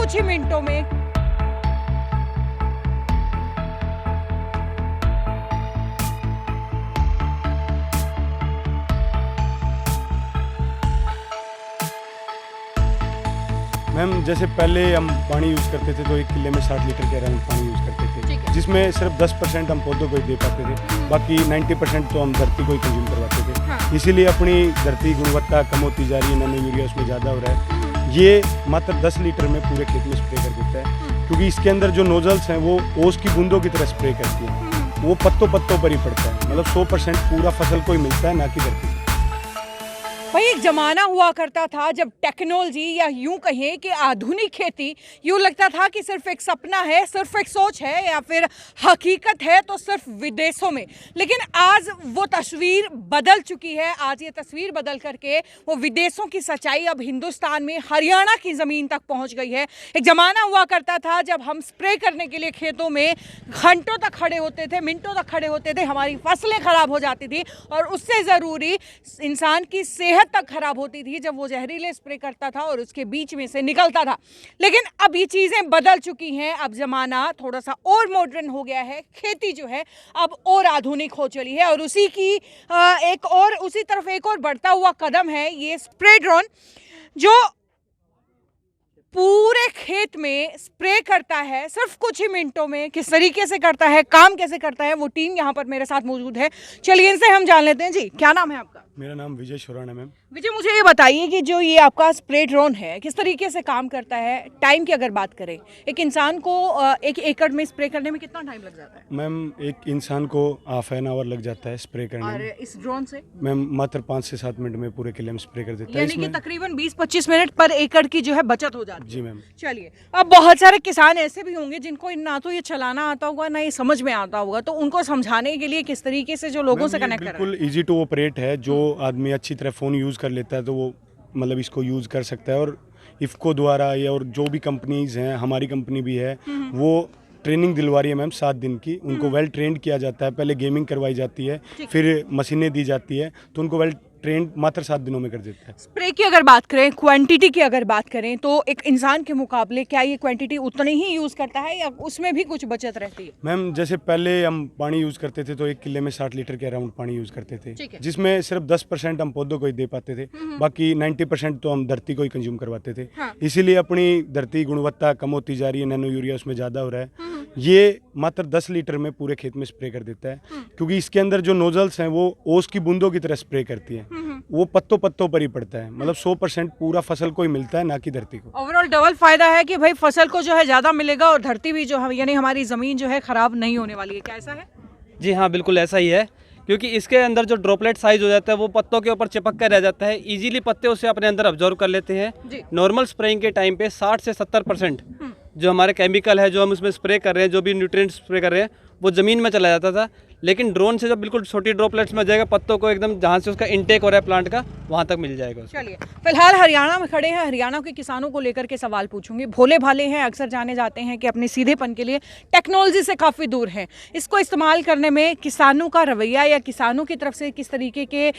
कुछ ही मिनटों में मैम जैसे पहले हम पानी यूज़ करते थे तो 1 किले में 60 लीटर के अराउंड पानी यूज़ करते थे, जिसमें सिर्फ 10% हम पौधों को ही दे पाते थे, बाकी 90% तो हम धरती को ही कंज्यूम करवाते थे। हाँ। इसीलिए अपनी धरती गुणवत्ता कम होती जा रही है, नैनो यूरिया उसमें ज़्यादा हो रहा है। ये मात्र 10 लीटर में पूरे खेत में स्प्रे कर देता है, क्योंकि इसके अंदर जो नोजल्स हैं वो ओस की बूंदों की तरह स्प्रे करती है, वो पत्तों पत्तों पर ही पड़ता है, मतलब 100% पूरा फसल को ही मिलता है, ना कि धरती को। भाई एक जमाना हुआ करता था जब टेक्नोलॉजी या यूं कहें कि आधुनिक खेती यूं लगता था कि सिर्फ एक सपना है, सिर्फ एक सोच है या फिर हकीकत है तो सिर्फ विदेशों में। लेकिन आज वो तस्वीर बदल चुकी है। आज ये तस्वीर बदल करके वो विदेशों की सच्चाई अब हिंदुस्तान में हरियाणा की ज़मीन तक पहुंच गई है। एक ज़माना हुआ करता था जब हम स्प्रे करने के लिए खेतों में घंटों तक खड़े होते थे, मिनटों तक खड़े होते थे, हमारी फसलें ख़राब हो जाती थी और उससे ज़रूरी इंसान की सेहत तक खराब होती थी जब वो जहरीले स्प्रे करता था और उसके बीच में से निकलता था। लेकिन अब ये चीज़ें बदल चुकी हैं। अब ज़माना थोड़ा सा और मॉडर्न हो गया है, खेती जो है अब और आधुनिक हो चली है और उसी की उसी तरफ एक और बढ़ता हुआ कदम है ये स्प्रे ड्रोन, जो पूरे खेत में स्प्रे करता है सिर्फ कुछ ही मिनटों में। किस तरीके से करता है, काम कैसे करता है, वो टीम यहाँ पर मेरे साथ मौजूद है। चलिए इनसे हम जान लेते हैं। जी क्या नाम है आपका? मेरा नाम विजय शोराना मैम। विजय मुझे ये बताइए कि जो ये आपका स्प्रे ड्रोन है किस तरीके से काम करता है। टाइम की अगर बात करें, एक इंसान को 1 एकड़ में स्प्रे करने में कितना टाइम लग जाता है? मैम एक इंसान को हाफ एन आवर लग जाता है स्प्रे करने और में। इस ड्रोन से मैम मात्र 5 से 7 मिनट में पूरे किले में स्प्रे कर देता है। यानी कि तकरीबन 20-25 मिनट पर एकड़ की जो है बचत हो जाती है। जी मैम। चलिए, अब बहुत सारे किसान ऐसे भी होंगे जिनको ना तो ये चलाना आता होगा ना ये समझ में आता होगा, तो उनको समझाने के लिए किस तरीके से जो लोगों से कनेक्ट कर रहा है? बिल्कुल इजी टू ऑपरेट है। जो आदमी अच्छी तरह फ़ोन यूज़ कर लेता है तो वो मतलब इसको यूज़ कर सकता है। और इफ़को द्वारा या और जो भी कंपनीज़ हैं, हमारी कंपनी भी है, वो ट्रेनिंग दिलवा रही है मैम 7 दिन की। उनको वेल ट्रेंड किया जाता है, पहले गेमिंग करवाई जाती है, फिर मशीनें दी जाती है, तो उनको वेल ट्रेंड मात्र 7 दिनों में कर देता है। स्प्रे की अगर बात करें, क्वांटिटी की अगर बात करें, तो एक इंसान के मुकाबले क्या ये क्वांटिटी उतनी ही यूज़ करता है या उसमें भी कुछ बचत रहती है? मैम जैसे पहले हम पानी यूज़ करते थे तो 1 किले में 60 लीटर के अराउंड पानी यूज़ करते थे, जिसमें सिर्फ 10% हम पौधों को ही दे पाते थे, बाकी 90% तो हम धरती को ही कंज्यूम करवाते थे। हाँ। इसीलिए अपनी धरती गुणवत्ता कम होती जा रही है, नैनो यूरिया उसमें ज़्यादा हो रहा है। ये मात्र 10 लीटर में पूरे खेत में स्प्रे कर देता है, क्योंकि इसके अंदर जो नोजल्स हैं वो ओस की बूंदों की तरह स्प्रे करती है, वो पत्तों पत्तों पर ही पड़ता है, मतलब 100% पूरा फसल को ही मिलता है, ना कि धरती को। ओवरऑल डबल फायदा है कि भाई फसल को जो है ज़्यादा मिलेगा और धरती भी जो है यानी हमारी ज़मीन जो है ख़राब नहीं होने वाली है। क्या ऐसा है? जी हाँ, बिल्कुल ऐसा ही है, क्योंकि इसके अंदर जो ड्रॉपलेट साइज हो जाता है वो पत्तों के ऊपर चिपक कर रह जाता है, इजीली पत्ते उसे अपने अंदर ऑब्जर्व कर लेते हैं। नॉर्मल स्प्रेइंग के टाइम पे 60 से 70% जो हमारे केमिकल है, जो हम उसमें स्प्रे कर रहे हैं, जो भी न्यूट्रिएंट स्प्रे कर रहे हैं, वो ज़मीन में चला जाता था। लेकिन ड्रोन से जब बिल्कुल छोटी ड्रॉपलेट्स में जाएगा, पत्तों को एकदम जहाँ से उसका इनटेक हो रहा है प्लांट का, वहाँ तक मिल जाएगा। चलिए, फिलहाल हरियाणा में खड़े हैं, हरियाणा के किसानों को लेकर के सवाल पूछूंगी। भोले भाले हैं, अक्सर जाने जाते हैं कि अपने सीधेपन के लिए टेक्नोलॉजी से काफ़ी दूर हैं। इसको इस्तेमाल करने में किसानों का रवैया या किसानों की तरफ से किस तरीके के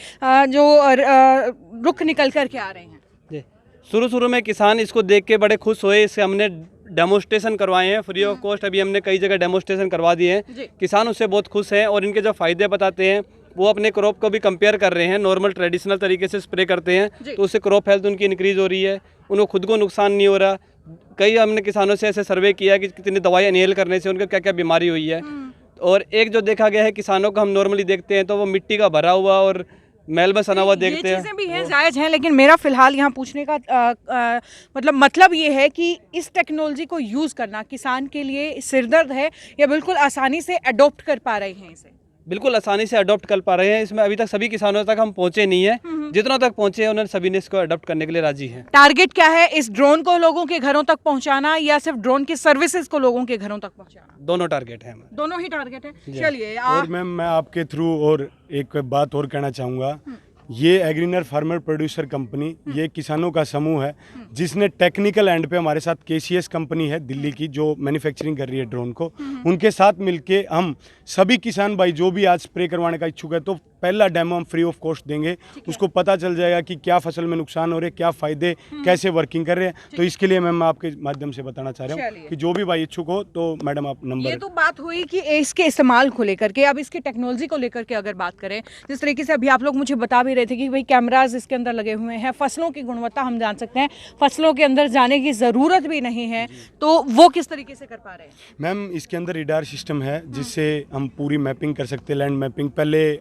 रुख निकल कर के आ रहे हैं? जी, शुरू में किसान इसको देख के बड़े खुश हुए। इससे हमने डेमोस्ट्रेशन करवाए हैं फ्री ऑफ कॉस्ट, अभी हमने कई जगह डेमोस्ट्रेशन करवा दिए हैं। किसान उससे बहुत खुश हैं और इनके जो फ़ायदे बताते हैं वो अपने क्रॉप को भी कंपेयर कर रहे हैं। नॉर्मल ट्रेडिशनल तरीके से स्प्रे करते हैं तो उससे क्रॉप हेल्थ उनकी इंक्रीज़ हो रही है, उनको खुद को नुकसान नहीं हो रहा। कई हमने किसानों से ऐसे सर्वे किया कि कितनी दवाई इनहेल करने से उनको क्या क्या बीमारी हुई है। और एक जो देखा गया है, किसानों को हम नॉर्मली देखते हैं तो वो मिट्टी का भरा हुआ और मैल में सना हुआ देखते हैं। ये चीज़ें भी हैं, जायज़ हैं, लेकिन मेरा फ़िलहाल यहाँ पूछने का मतलब ये है कि इस टेक्नोलॉजी को यूज़ करना किसान के लिए सिरदर्द है या बिल्कुल आसानी से अडॉप्ट कर पा रहे हैं इसे? बिल्कुल आसानी से अडॉप्ट कर पा रहे हैं। इसमें अभी तक सभी किसानों तक हम पहुँचे नहीं है, जितना तक पहुँचे हैं उन्होंने सभी ने इसको अडॉप्ट करने के लिए राजी हैं। टारगेट क्या है, इस ड्रोन को लोगों के घरों तक पहुँचाना या सिर्फ ड्रोन की सर्विसेज को लोगों के घरों तक पहुँचाना? दोनों टारगेट है, दोनों ही टारगेट है। चलिए, और मैम मैं आपके थ्रू और एक बात और कहना चाहूँगा। ये एग्रीनर फार्मर प्रोड्यूसर कंपनी, ये किसानों का समूह है जिसने टेक्निकल एंड पे हमारे साथ KCS कंपनी है दिल्ली की जो मैन्युफैक्चरिंग कर रही है ड्रोन को, उनके साथ मिलके हम सभी किसान भाई जो भी आज स्प्रे करवाने का इच्छुक है तो पहला डेमो हम फ्री ऑफ कॉस्ट देंगे, उसको पता चल जाएगा कि क्या फसल में नुकसान हो रहे हैं, क्या फ़ायदे, कैसे वर्किंग कर रहे हैं। तो इसके लिए मैम आपके माध्यम से बताना चाह रहा हूँ कि जो भी भाई इच्छुक हो तो मैडम आप नंबर। ये तो बात हुई कि इसके इस्तेमाल को लेकर के, अब इसकी टेक्नोलॉजी को लेकर के अगर बात करें, जिस तरीके से अभी आप लोग मुझे बता भी रहे थे कि भाई कैमराज इसके अंदर लगे हुए हैं, फसलों की गुणवत्ता हम जान सकते हैं, फसलों के अंदर जाने की ज़रूरत भी नहीं है, तो वो किस तरीके से कर पा रहे हैं? मैम इसके अंदर रिडार सिस्टम है जिससे हम पूरी मैपिंग कर सकते हैं, लैंड मैपिंग। पहले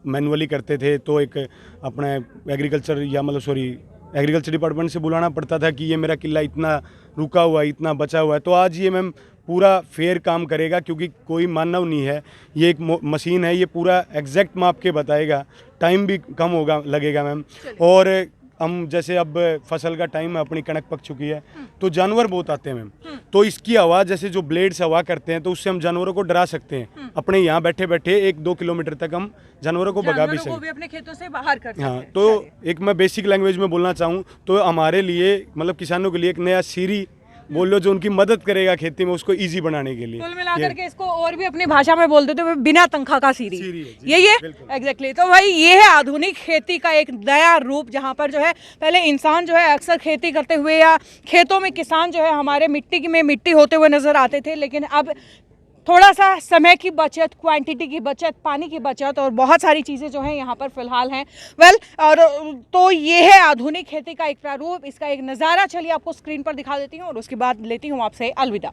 मैनुअली करते थे तो एक अपने एग्रीकल्चर एग्रीकल्चर डिपार्टमेंट से बुलाना पड़ता था कि ये मेरा किला इतना रुका हुआ है, इतना बचा हुआ है। तो आज ये मैम पूरा फेयर काम करेगा क्योंकि कोई मानव नहीं है, ये एक मशीन है, ये पूरा एग्जैक्ट माप के बताएगा, टाइम भी कम होगा लगेगा मैम। और हम जैसे अब फसल का टाइम है, अपनी कणक पक चुकी है तो जानवर बहुत आते हैं मैम, तो इसकी आवाज़ जैसे जो ब्लेड से हवा करते हैं तो उससे हम जानवरों को डरा सकते हैं। अपने यहाँ बैठे बैठे 1-2 किलोमीटर तक हम जानवरों को भगा भी सकते हैं, अपने खेतों से बाहर कर सकते हैं। हाँ, तो एक मैं बेसिक लैंग्वेज में बोलना चाहूँ तो हमारे लिए मतलब किसानों के लिए एक नया सीरी बोल लो जो उनकी मदद करेगा खेती में उसको इजी बनाने के लिए। कुल मिलाकर के इसको और भी अपनी भाषा में बोल देते हुए बिना तनख्वाह का सीरी यही है एग्जैक्टली। तो भाई ये है आधुनिक खेती का एक नया रूप, जहाँ पर जो है पहले इंसान जो है अक्सर खेती करते हुए या खेतों में किसान जो है हमारे मिट्टी में मिट्टी होते हुए नजर आते थे, लेकिन अब थोड़ा सा समय की बचत, क्वांटिटी की बचत, पानी की बचत और बहुत सारी चीज़ें जो हैं यहाँ पर फिलहाल हैं। और तो ये है आधुनिक खेती का एक प्रारूप, इसका एक नज़ारा चलिए आपको स्क्रीन पर दिखा देती हूँ और उसके बाद लेती हूँ आपसे अलविदा।